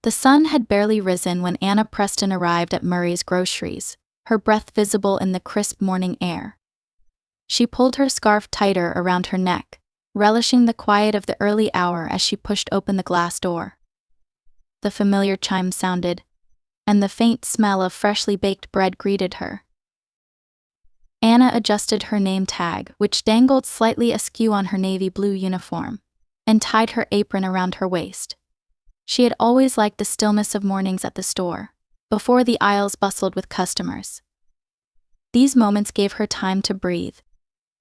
The sun had barely risen when Anna Preston arrived at Murray's Groceries, her breath visible in the crisp morning air. She pulled her scarf tighter around her neck, relishing the quiet of the early hour as she pushed open the glass door. The familiar chime sounded, and the faint smell of freshly baked bread greeted her. Anna adjusted her name tag, which dangled slightly askew on her navy blue uniform, and tied her apron around her waist. She had always liked the stillness of mornings at the store, before the aisles bustled with customers. These moments gave her time to breathe,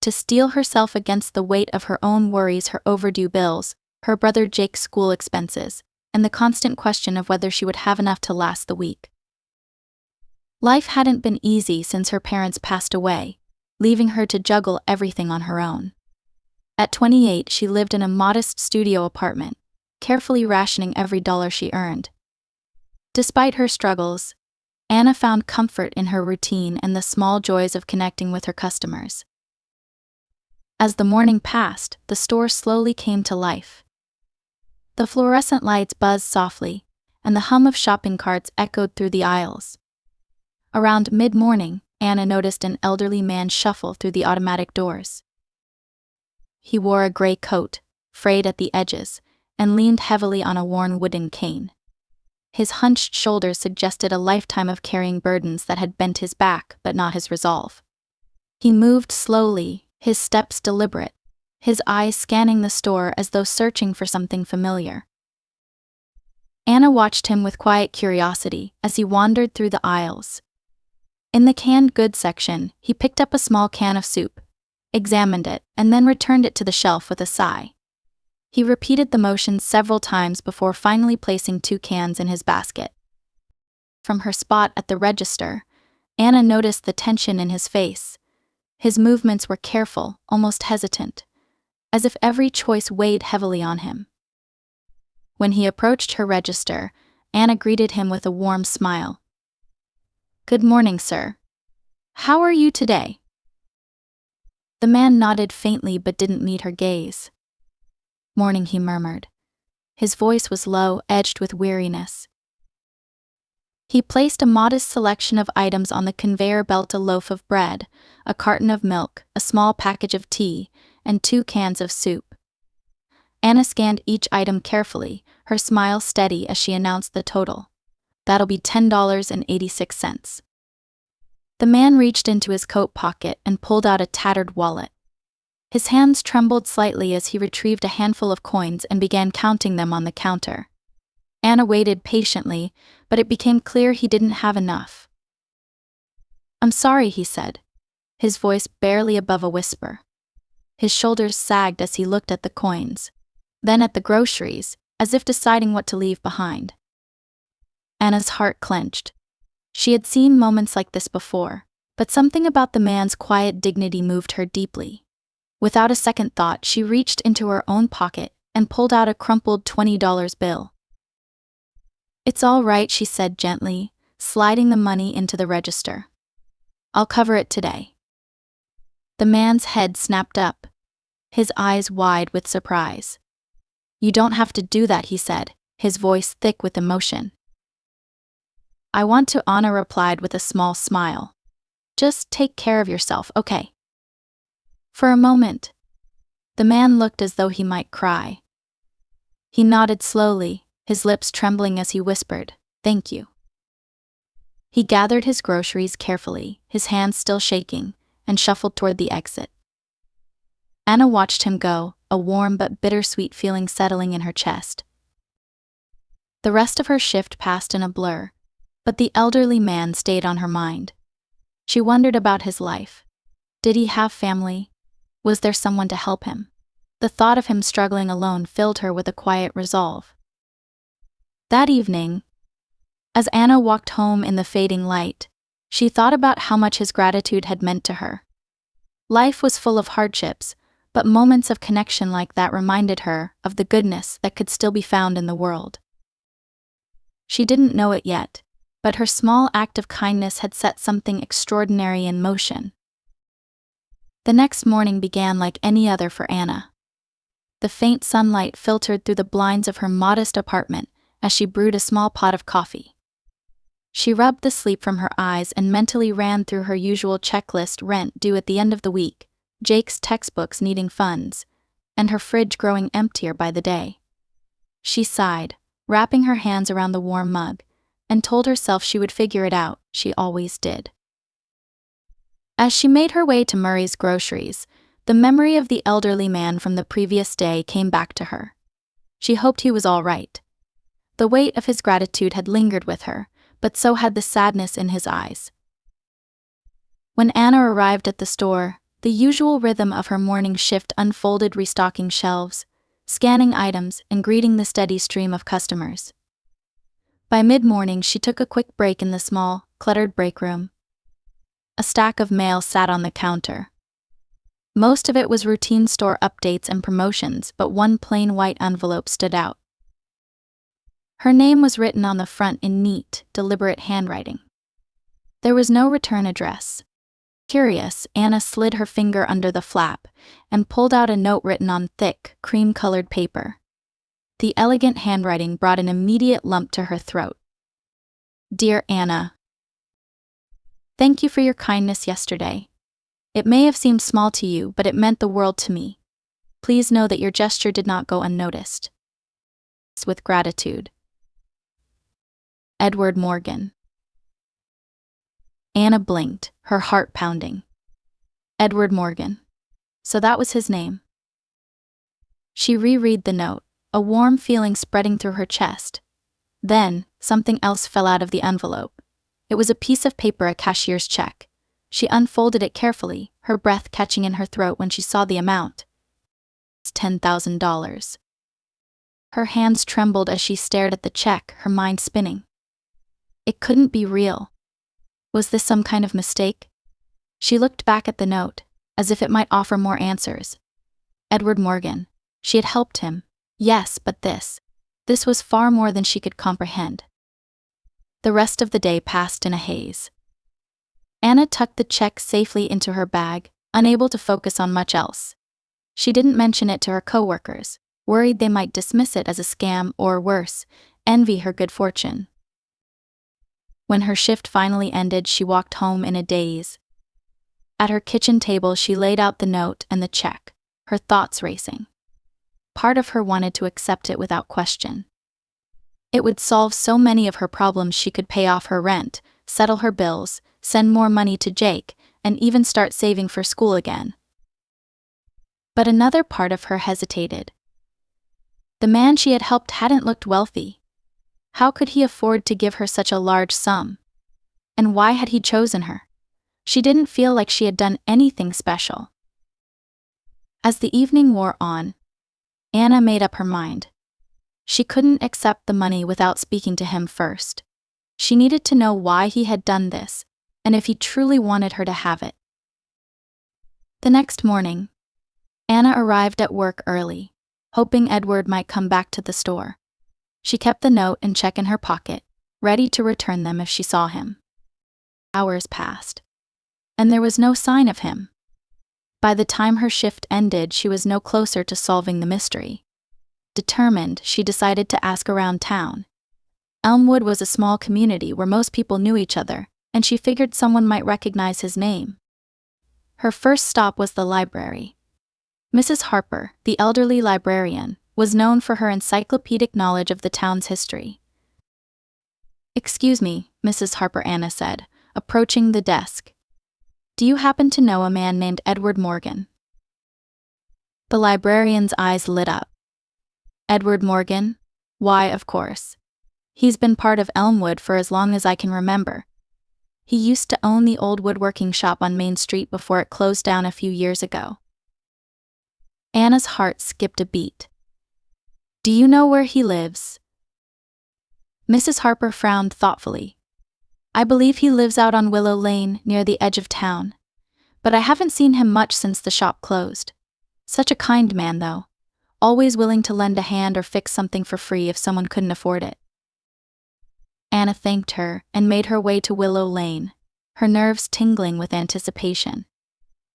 to steel herself against the weight of her own worries, her overdue bills, her brother Jake's school expenses, and the constant question of whether she would have enough to last the week. Life hadn't been easy since her parents passed away, leaving her to juggle everything on her own. At 28, she lived in a modest studio apartment, carefully rationing every dollar she earned. Despite her struggles, Anna found comfort in her routine and the small joys of connecting with her customers. As the morning passed, the store slowly came to life. The fluorescent lights buzzed softly, and the hum of shopping carts echoed through the aisles. Around mid-morning, Anna noticed an elderly man shuffle through the automatic doors. He wore a gray coat, frayed at the edges, and leaned heavily on a worn wooden cane. His hunched shoulders suggested a lifetime of carrying burdens that had bent his back but not his resolve. He moved slowly, his steps deliberate, his eyes scanning the store as though searching for something familiar. Anna watched him with quiet curiosity as he wandered through the aisles. In the canned goods section, he picked up a small can of soup, examined it, and then returned it to the shelf with a sigh. He repeated the motion several times before finally placing 2 cans in his basket. From her spot at the register, Anna noticed the tension in his face. His movements were careful, almost hesitant, as if every choice weighed heavily on him. When he approached her register, Anna greeted him with a warm smile. "Good morning, sir. How are you today?" The man nodded faintly but didn't meet her gaze. "Morning," he murmured. His voice was low, edged with weariness. He placed a modest selection of items on the conveyor belt: a loaf of bread, a carton of milk, a small package of tea, and 2 cans of soup. Anna scanned each item carefully, her smile steady as she announced the total. "That'll be $10.86. The man reached into his coat pocket and pulled out a tattered wallet. His hands trembled slightly as he retrieved a handful of coins and began counting them on the counter. Anna waited patiently, but it became clear he didn't have enough. "I'm sorry," he said, his voice barely above a whisper. His shoulders sagged as he looked at the coins, then at the groceries, as if deciding what to leave behind. Anna's heart clenched. She had seen moments like this before, but something about the man's quiet dignity moved her deeply. Without a second thought, she reached into her own pocket and pulled out a crumpled $20 bill. "It's all right," she said gently, sliding the money into the register. "I'll cover it today." The man's head snapped up, his eyes wide with surprise. "You don't have to do that," he said, his voice thick with emotion. "I want to," Anna replied with a small smile. "Just take care of yourself, okay?" For a moment, the man looked as though he might cry. He nodded slowly, his lips trembling as he whispered, "Thank you." He gathered his groceries carefully, his hands still shaking, and shuffled toward the exit. Anna watched him go, a warm but bittersweet feeling settling in her chest. The rest of her shift passed in a blur, but the elderly man stayed on her mind. She wondered about his life. Did he have family? Was there someone to help him? The thought of him struggling alone filled her with a quiet resolve. That evening, as Anna walked home in the fading light, she thought about how much his gratitude had meant to her. Life was full of hardships, but moments of connection like that reminded her of the goodness that could still be found in the world. She didn't know it yet, but her small act of kindness had set something extraordinary in motion. The next morning began like any other for Anna. The faint sunlight filtered through the blinds of her modest apartment, as she brewed a small pot of coffee. She rubbed the sleep from her eyes and mentally ran through her usual checklist: rent due at the end of the week, Jake's textbooks needing funds, and her fridge growing emptier by the day. She sighed, wrapping her hands around the warm mug, and told herself she would figure it out. She always did. As she made her way to Murray's Groceries, the memory of the elderly man from the previous day came back to her. She hoped he was all right. The weight of his gratitude had lingered with her, but so had the sadness in his eyes. When Anna arrived at the store, the usual rhythm of her morning shift unfolded: restocking shelves, scanning items, and greeting the steady stream of customers. By mid-morning, she took a quick break in the small, cluttered break room. A stack of mail sat on the counter. Most of it was routine store updates and promotions, but one plain white envelope stood out. Her name was written on the front in neat, deliberate handwriting. There was no return address. Curious, Anna slid her finger under the flap and pulled out a note written on thick, cream-colored paper. The elegant handwriting brought an immediate lump to her throat. Dear Anna, thank you for your kindness yesterday. It may have seemed small to you, but it meant the world to me. Please know that your gesture did not go unnoticed. With gratitude. Edward Morgan. Anna blinked, her heart pounding. Edward Morgan. So that was his name. She reread the note, a warm feeling spreading through her chest. Then, something else fell out of the envelope. It was a piece of paper, a cashier's check. She unfolded it carefully, her breath catching in her throat when she saw the amount. It's $10,000. Her hands trembled as she stared at the check, her mind spinning. It couldn't be real. Was this some kind of mistake? She looked back at the note, as if it might offer more answers. Edward Morgan. She had helped him. Yes, but this was far more than she could comprehend. The rest of the day passed in a haze. Anna tucked the check safely into her bag, unable to focus on much else. She didn't mention it to her coworkers, worried they might dismiss it as a scam or, worse, envy her good fortune. When her shift finally ended, she walked home in a daze. At her kitchen table, she laid out the note and the check, her thoughts racing. Part of her wanted to accept it without question. It would solve so many of her problems. She could pay off her rent, settle her bills, send more money to Jake, and even start saving for school again. But another part of her hesitated. The man she had helped hadn't looked wealthy. How could he afford to give her such a large sum? And why had he chosen her? She didn't feel like she had done anything special. As the evening wore on, Anna made up her mind. She couldn't accept the money without speaking to him first. She needed to know why he had done this, and if he truly wanted her to have it. The next morning, Anna arrived at work early, hoping Edward might come back to the store. She kept the note and check in her pocket, ready to return them if she saw him. Hours passed, and there was no sign of him. By the time her shift ended, she was no closer to solving the mystery. Determined, she decided to ask around town. Elmwood was a small community where most people knew each other, and she figured someone might recognize his name. Her first stop was the library. Mrs. Harper, the elderly librarian, was known for her encyclopedic knowledge of the town's history. "Excuse me, Mrs. Harper," Anna said, approaching the desk. "Do you happen to know a man named Edward Morgan?" The librarian's eyes lit up. "Edward Morgan? Why, of course. He's been part of Elmwood for as long as I can remember. He used to own the old woodworking shop on Main Street before it closed down a few years ago." Anna's heart skipped a beat. "Do you know where he lives?" Mrs. Harper frowned thoughtfully. "I believe he lives out on Willow Lane, near the edge of town. But I haven't seen him much since the shop closed. Such a kind man, though. Always willing to lend a hand or fix something for free if someone couldn't afford it." Anna thanked her and made her way to Willow Lane, her nerves tingling with anticipation.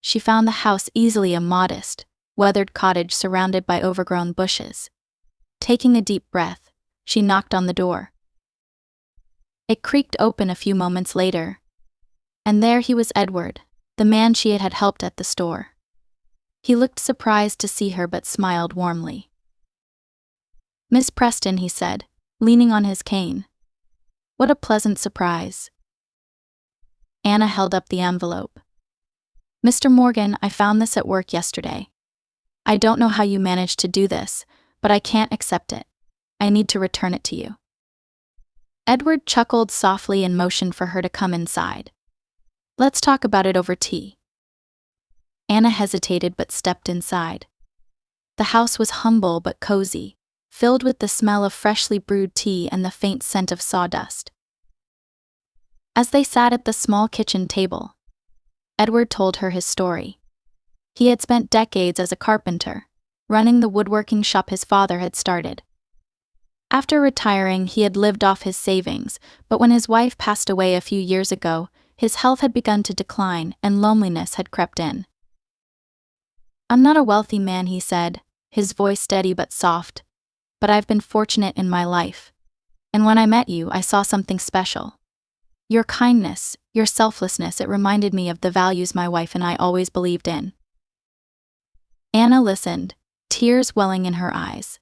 She found the house easily a modest, weathered cottage surrounded by overgrown bushes. Taking a deep breath, She knocked on the door. It creaked open a few moments later. And there he was, Edward, the man she had helped at the store. He looked surprised to see her but smiled warmly. "Miss Preston," he said, leaning on his cane. "What a pleasant surprise." Anna held up the envelope. "Mr. Morgan, I found this at work yesterday. I don't know how you managed to do this, but I can't accept it. I need to return it to you." Edward chuckled softly and motioned for her to come inside. "Let's talk about it over tea." Anna hesitated but stepped inside. The house was humble but cozy, filled with the smell of freshly brewed tea and the faint scent of sawdust. As they sat at the small kitchen table, Edward told her his story. He had spent decades as a carpenter, running the woodworking shop his father had started. After retiring, he had lived off his savings, but when his wife passed away a few years ago, his health had begun to decline and loneliness had crept in. "I'm not a wealthy man," he said, his voice steady but soft, "but I've been fortunate in my life. And when I met you, I saw something special. Your kindness, your selflessness, it reminded me of the values my wife and I always believed in." Anna listened, tears welling in her eyes.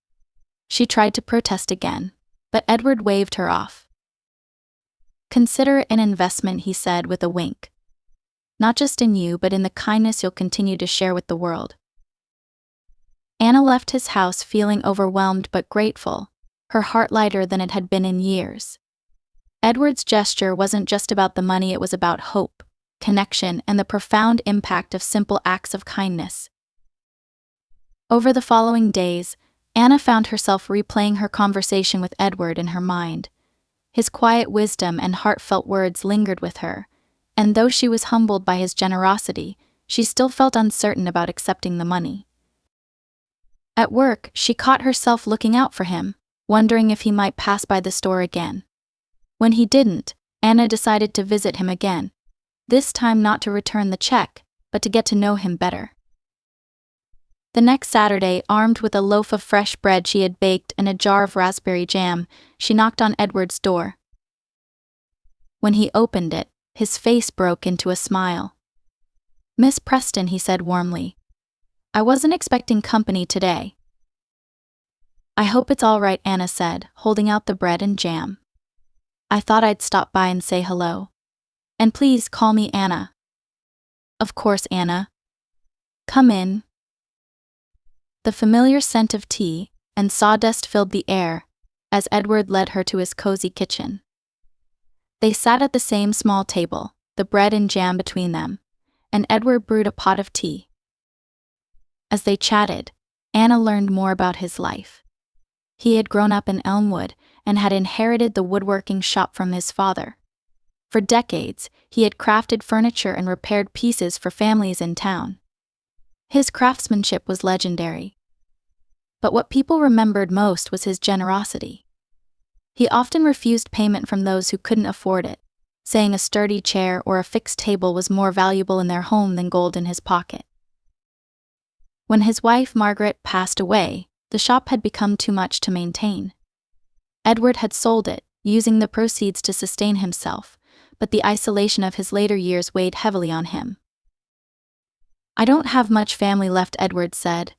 She tried to protest again, but Edward waved her off. "Consider it an investment," he said with a wink. "Not just in you, but in the kindness you'll continue to share with the world." Anna left his house feeling overwhelmed but grateful, her heart lighter than it had been in years. Edward's gesture wasn't just about the money, it was about hope, connection, and the profound impact of simple acts of kindness. Over the following days, Anna found herself replaying her conversation with Edward in her mind. His quiet wisdom and heartfelt words lingered with her, and though she was humbled by his generosity, she still felt uncertain about accepting the money. At work, she caught herself looking out for him, wondering if he might pass by the store again. When he didn't, Anna decided to visit him again, this time not to return the check, but to get to know him better. The next Saturday, armed with a loaf of fresh bread she had baked and a jar of raspberry jam, she knocked on Edward's door. When he opened it, his face broke into a smile. "Miss Preston," he said warmly. "I wasn't expecting company today." "I hope it's all right," Anna said, holding out the bread and jam. "I thought I'd stop by and say hello. And please call me Anna." "Of course, Anna. Come in." The familiar scent of tea and sawdust filled the air as Edward led her to his cozy kitchen. They sat at the same small table, the bread and jam between them, and Edward brewed a pot of tea. As they chatted, Anna learned more about his life. He had grown up in Elmwood and had inherited the woodworking shop from his father. For decades, he had crafted furniture and repaired pieces for families in town. His craftsmanship was legendary. But what people remembered most was his generosity. He often refused payment from those who couldn't afford it, saying a sturdy chair or a fixed table was more valuable in their home than gold in his pocket. When his wife Margaret passed away, the shop had become too much to maintain. Edward had sold it, using the proceeds to sustain himself, but the isolation of his later years weighed heavily on him. "I don't have much family left," Edward said,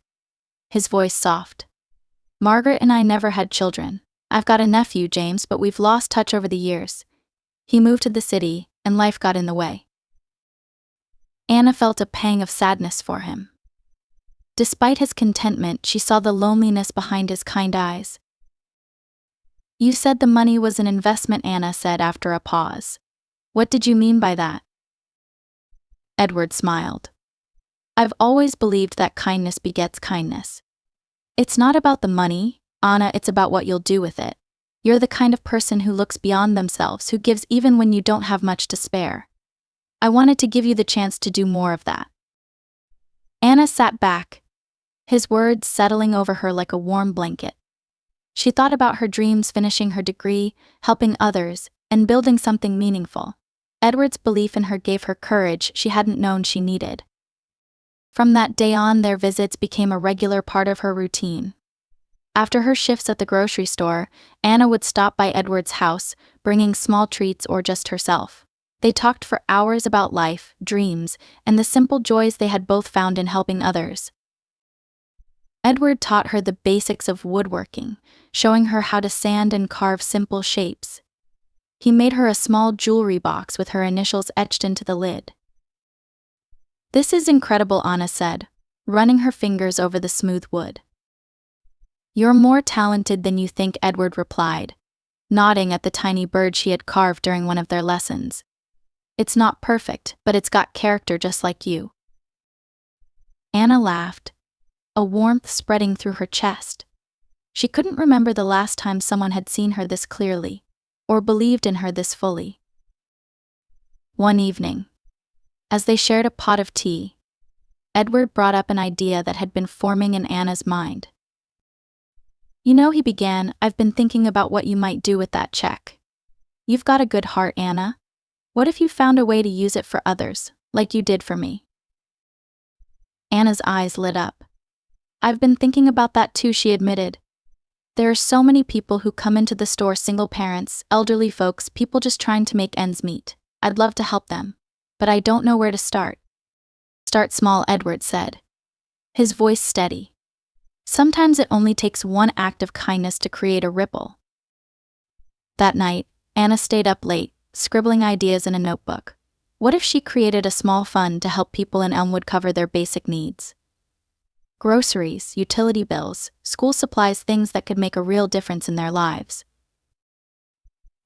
his voice soft. "Margaret and I never had children. I've got a nephew, James, but we've lost touch over the years. He moved to the city, and life got in the way." Anna felt a pang of sadness for him. Despite his contentment, she saw the loneliness behind his kind eyes. "You said the money was an investment," Anna said after a pause. "What did you mean by that?" Edward smiled. "I've always believed that kindness begets kindness. It's not about the money, Anna, it's about what you'll do with it. You're the kind of person who looks beyond themselves, who gives even when you don't have much to spare. I wanted to give you the chance to do more of that." Anna sat back, his words settling over her like a warm blanket. She thought about her dreams, finishing her degree, helping others, and building something meaningful. Edward's belief in her gave her courage she hadn't known she needed. From that day on, their visits became a regular part of her routine. After her shifts at the grocery store, Anna would stop by Edward's house, bringing small treats or just herself. They talked for hours about life, dreams, and the simple joys they had both found in helping others. Edward taught her the basics of woodworking, showing her how to sand and carve simple shapes. He made her a small jewelry box with her initials etched into the lid. "This is incredible," Anna said, running her fingers over the smooth wood. "You're more talented than you think," Edward replied, nodding at the tiny bird she had carved during one of their lessons. "It's not perfect, but it's got character just like you." Anna laughed, a warmth spreading through her chest. She couldn't remember the last time someone had seen her this clearly, or believed in her this fully. One evening, as they shared a pot of tea, Edward brought up an idea that had been forming in Anna's mind. "You know," he began, "I've been thinking about what you might do with that check. You've got a good heart, Anna. What if you found a way to use it for others, like you did for me?" Anna's eyes lit up. "I've been thinking about that too," she admitted. "There are so many people who come into the store, single parents, elderly folks, people just trying to make ends meet. I'd love to help them, but I don't know where to start." "Start small," Edward said, his voice steady. "Sometimes it only takes one act of kindness to create a ripple." That night, Anna stayed up late, scribbling ideas in a notebook. What if she created a small fund to help people in Elmwood cover their basic needs? Groceries, utility bills, school supplies, things that could make a real difference in their lives.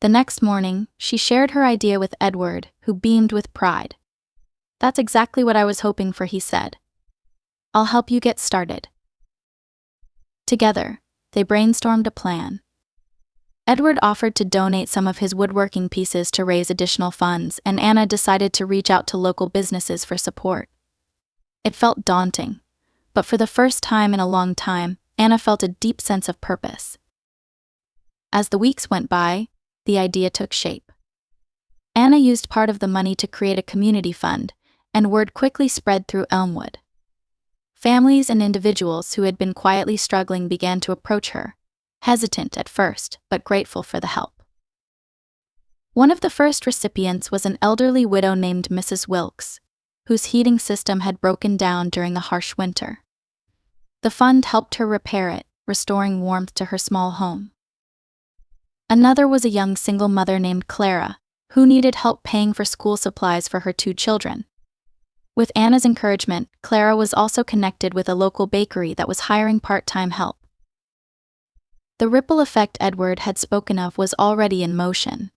The next morning, she shared her idea with Edward, who beamed with pride. "That's exactly what I was hoping for," he said. "I'll help you get started." Together, they brainstormed a plan. Edward offered to donate some of his woodworking pieces to raise additional funds, and Anna decided to reach out to local businesses for support. It felt daunting, but for the first time in a long time, Anna felt a deep sense of purpose. As the weeks went by, the idea took shape. Anna used part of the money to create a community fund, and word quickly spread through Elmwood. Families and individuals who had been quietly struggling began to approach her, hesitant at first, but grateful for the help. One of the first recipients was an elderly widow named Mrs. Wilkes, whose heating system had broken down during a harsh winter. The fund helped her repair it, restoring warmth to her small home. Another was a young single mother named Clara, who needed help paying for school supplies for her 2 children. With Anna's encouragement, Clara was also connected with a local bakery that was hiring part-time help. The ripple effect Edward had spoken of was already in motion.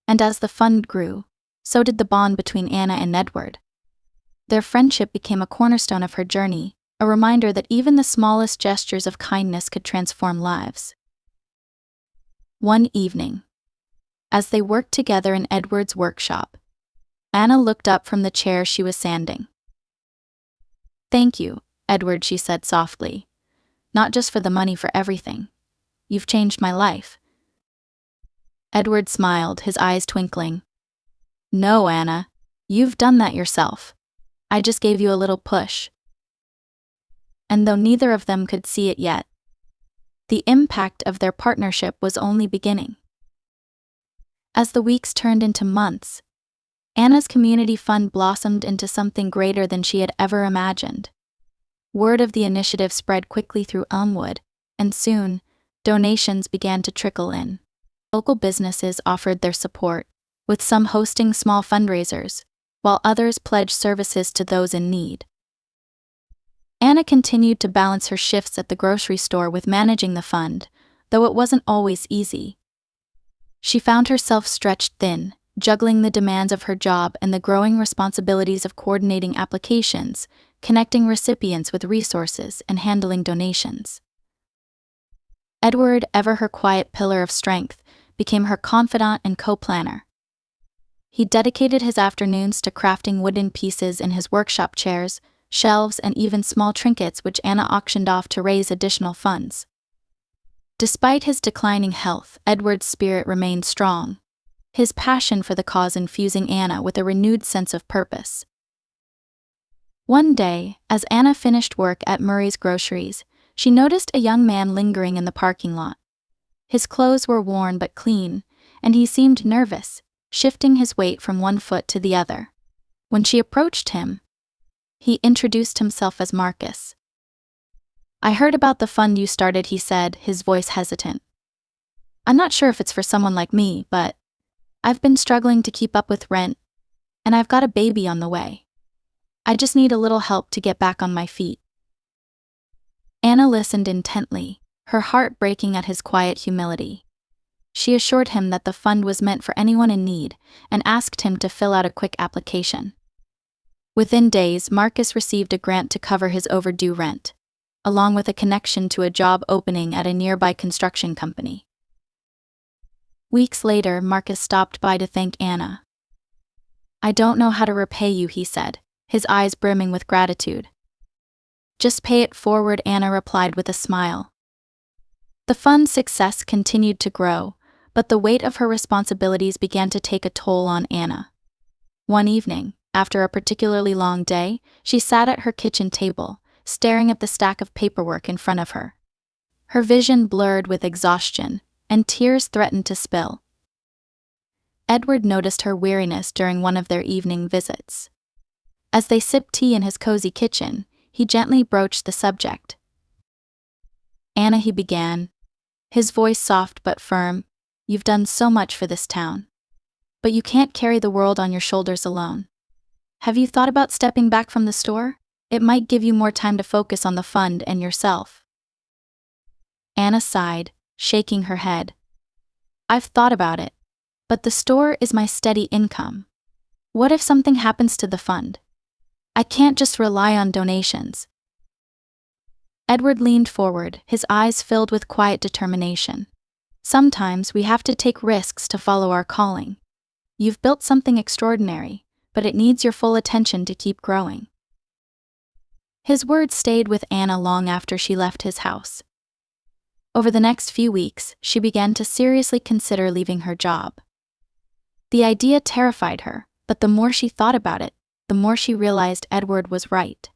And as the fund grew, so did the bond between Anna and Edward. Their friendship became a cornerstone of her journey, a reminder that even the smallest gestures of kindness could transform lives. One evening, as they worked together in Edward's workshop, Anna looked up from the chair she was sanding. "Thank you, Edward," she said softly. "Not just for the money, for everything. You've changed my life." Edward smiled, his eyes twinkling. "No, Anna, you've done that yourself. I just gave you a little push." And though neither of them could see it yet, the impact of their partnership was only beginning. As the weeks turned into months, Anna's community fund blossomed into something greater than she had ever imagined. Word of the initiative spread quickly through Elmwood, and soon, donations began to trickle in. Local businesses offered their support, with some hosting small fundraisers, while others pledged services to those in need. Anna continued to balance her shifts at the grocery store with managing the fund, though it wasn't always easy. She found herself stretched thin, juggling the demands of her job and the growing responsibilities of coordinating applications, connecting recipients with resources, and handling donations. Edward, ever her quiet pillar of strength, became her confidant and co-planner. He dedicated his afternoons to crafting wooden pieces in his workshop, chairs, shelves, and even small trinkets which Anna auctioned off to raise additional funds. Despite his declining health, Edward's spirit remained strong, his passion for the cause infusing Anna with a renewed sense of purpose. One day, as Anna finished work at Murray's Groceries, she noticed a young man lingering in the parking lot. His clothes were worn but clean, and he seemed nervous, shifting his weight from one foot to the other. When she approached him, he introduced himself as Marcus. "I heard about the fund you started," he said, his voice hesitant. "I'm not sure if it's for someone like me, but I've been struggling to keep up with rent, and I've got a baby on the way. I just need a little help to get back on my feet." Anna listened intently, her heart breaking at his quiet humility. She assured him that the fund was meant for anyone in need and asked him to fill out a quick application. Within days, Marcus received a grant to cover his overdue rent, along with a connection to a job opening at a nearby construction company. Weeks later, Marcus stopped by to thank Anna. "I don't know how to repay you," he said, his eyes brimming with gratitude. "Just pay it forward," Anna replied with a smile. The fund's success continued to grow, but the weight of her responsibilities began to take a toll on Anna. One evening, after a particularly long day, she sat at her kitchen table, staring at the stack of paperwork in front of her. Her vision blurred with exhaustion, and tears threatened to spill. Edward noticed her weariness during one of their evening visits. As they sipped tea in his cozy kitchen, he gently broached the subject. "Anna," he began, his voice soft but firm, "you've done so much for this town. But you can't carry the world on your shoulders alone. Have you thought about stepping back from the store? It might give you more time to focus on the fund and yourself." Anna sighed, shaking her head. "I've thought about it, but the store is my steady income. What if something happens to the fund? I can't just rely on donations." Edward leaned forward, his eyes filled with quiet determination. "Sometimes we have to take risks to follow our calling. You've built something extraordinary, but it needs your full attention to keep growing." His words stayed with Anna long after she left his house. Over the next few weeks, she began to seriously consider leaving her job. The idea terrified her, but the more she thought about it, the more she realized Edward was right.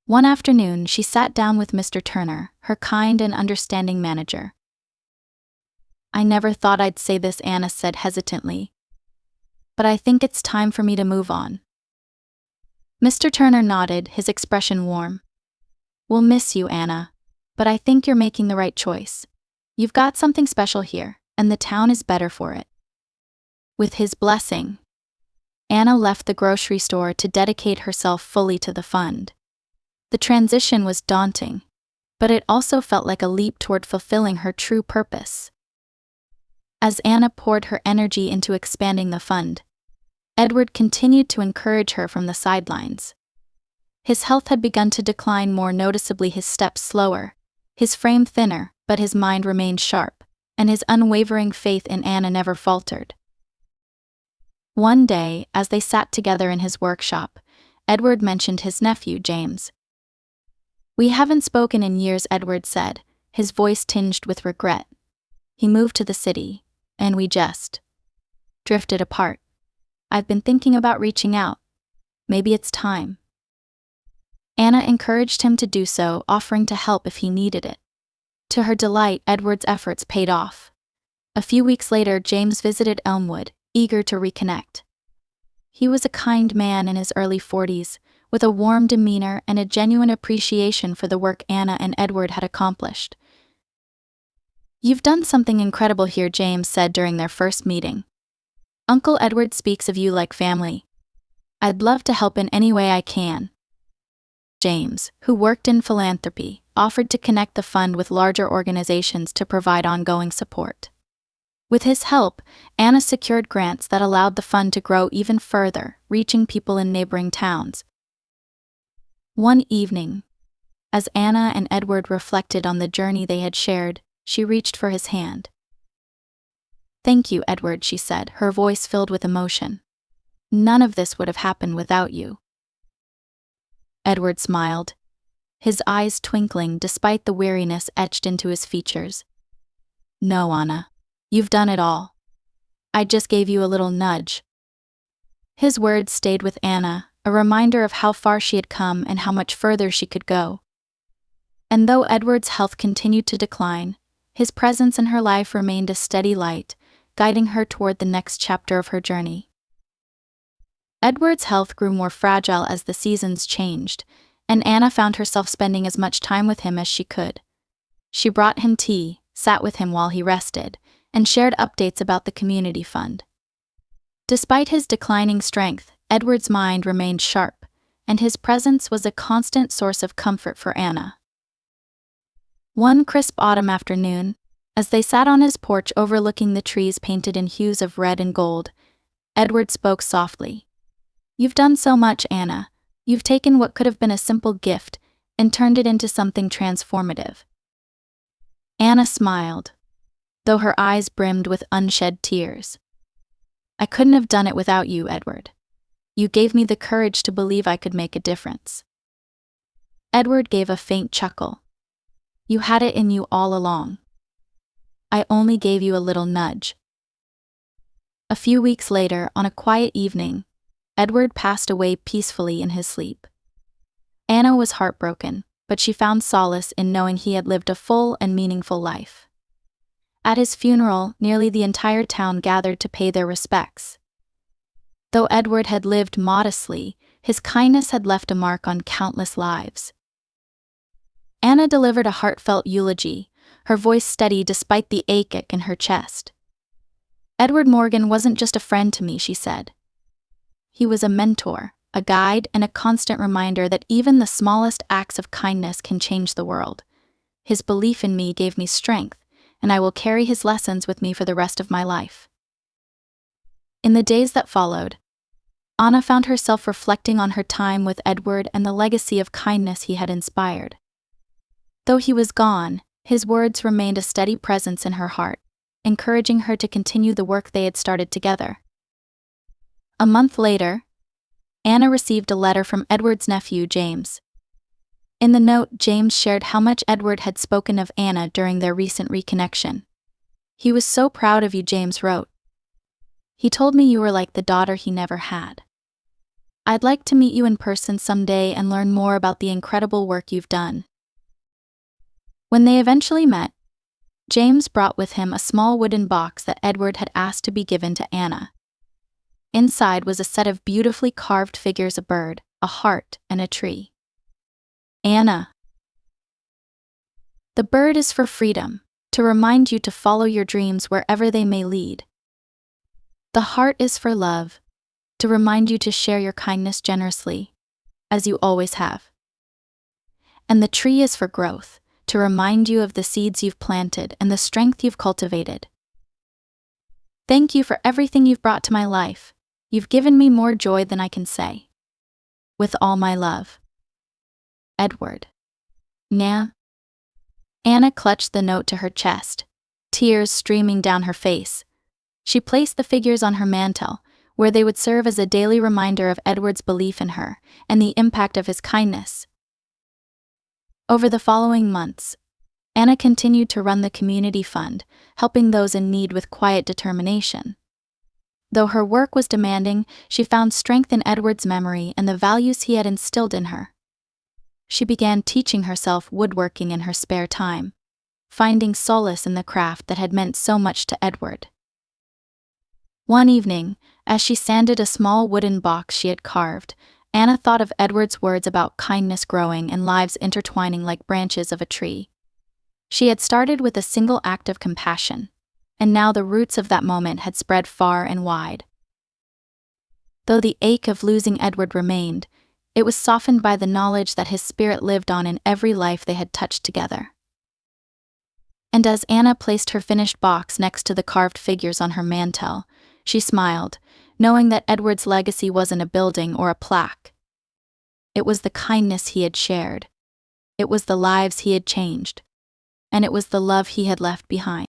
One afternoon, she sat down with Mr. Turner, her kind and understanding manager. "I never thought I'd say this," Anna said hesitantly, "but I think it's time for me to move on." Mr. Turner nodded, his expression warm. "We'll miss you, Anna, but I think you're making the right choice. You've got something special here, and the town is better for it." With his blessing, Anna left the grocery store to dedicate herself fully to the fund. The transition was daunting, but it also felt like a leap toward fulfilling her true purpose. As Anna poured her energy into expanding the fund, Edward continued to encourage her from the sidelines. His health had begun to decline more noticeably, his steps slower, his frame thinner, but his mind remained sharp, and his unwavering faith in Anna never faltered. One day, as they sat together in his workshop, Edward mentioned his nephew, James. "We haven't spoken in years," Edward said, his voice tinged with regret. "He moved to the city, and we just drifted apart. I've been thinking about reaching out. Maybe it's time." Anna encouraged him to do so, offering to help if he needed it. To her delight, Edward's efforts paid off. A few weeks later, James visited Elmwood, eager to reconnect. He was a kind man in his early 40s, with a warm demeanor and a genuine appreciation for the work Anna and Edward had accomplished. "You've done something incredible here," James said during their first meeting. "Uncle Edward speaks of you like family. I'd love to help in any way I can." James, who worked in philanthropy, offered to connect the fund with larger organizations to provide ongoing support. With his help, Anna secured grants that allowed the fund to grow even further, reaching people in neighboring towns. One evening, as Anna and Edward reflected on the journey they had shared, she reached for his hand. "Thank you, Edward," she said, her voice filled with emotion. "None of this would have happened without you." Edward smiled, his eyes twinkling despite the weariness etched into his features. "No, Anna. You've done it all. I just gave you a little nudge." His words stayed with Anna, a reminder of how far she had come and how much further she could go. And though Edward's health continued to decline, his presence in her life remained a steady light, guiding her toward the next chapter of her journey. Edward's health grew more fragile as the seasons changed, and Anna found herself spending as much time with him as she could. She brought him tea, sat with him while he rested, and shared updates about the community fund. Despite his declining strength, Edward's mind remained sharp, and his presence was a constant source of comfort for Anna. One crisp autumn afternoon, as they sat on his porch overlooking the trees painted in hues of red and gold, Edward spoke softly. "You've done so much, Anna. You've taken what could have been a simple gift and turned it into something transformative." Anna smiled, though her eyes brimmed with unshed tears. "I couldn't have done it without you, Edward. You gave me the courage to believe I could make a difference." Edward gave a faint chuckle. "You had it in you all along. I only gave you a little nudge." A few weeks later, on a quiet evening, Edward passed away peacefully in his sleep. Anna was heartbroken, but she found solace in knowing he had lived a full and meaningful life. At his funeral, nearly the entire town gathered to pay their respects. Though Edward had lived modestly, his kindness had left a mark on countless lives. Anna delivered a heartfelt eulogy, her voice steady despite the ache in her chest. "Edward Morgan wasn't just a friend to me," she said. "He was a mentor, a guide, and a constant reminder that even the smallest acts of kindness can change the world. His belief in me gave me strength, and I will carry his lessons with me for the rest of my life." In the days that followed, Anna found herself reflecting on her time with Edward and the legacy of kindness he had inspired. Though he was gone, his words remained a steady presence in her heart, encouraging her to continue the work they had started together. A month later, Anna received a letter from Edward's nephew, James. In the note, James shared how much Edward had spoken of Anna during their recent reconnection. "He was so proud of you," James wrote. "He told me you were like the daughter he never had. I'd like to meet you in person someday and learn more about the incredible work you've done." When they eventually met, James brought with him a small wooden box that Edward had asked to be given to Anna. Inside was a set of beautifully carved figures: a bird, a heart, and a tree. "Anna, the bird is for freedom, to remind you to follow your dreams wherever they may lead. The heart is for love, to remind you to share your kindness generously, as you always have. And the tree is for growth, to remind you of the seeds you've planted and the strength you've cultivated. Thank you for everything you've brought to my life. You've given me more joy than I can say. With all my love. Edward." Nah. Anna clutched the note to her chest, tears streaming down her face. She placed the figures on her mantel, where they would serve as a daily reminder of Edward's belief in her and the impact of his kindness. Over the following months, Anna continued to run the community fund, helping those in need with quiet determination. Though her work was demanding, she found strength in Edward's memory and the values he had instilled in her. She began teaching herself woodworking in her spare time, finding solace in the craft that had meant so much to Edward. One evening, as she sanded a small wooden box she had carved, Anna thought of Edward's words about kindness growing and lives intertwining like branches of a tree. She had started with a single act of compassion, and now the roots of that moment had spread far and wide. Though the ache of losing Edward remained, it was softened by the knowledge that his spirit lived on in every life they had touched together. And as Anna placed her finished box next to the carved figures on her mantel, she smiled, knowing that Edward's legacy wasn't a building or a plaque. It was the kindness he had shared. It was the lives he had changed. And it was the love he had left behind.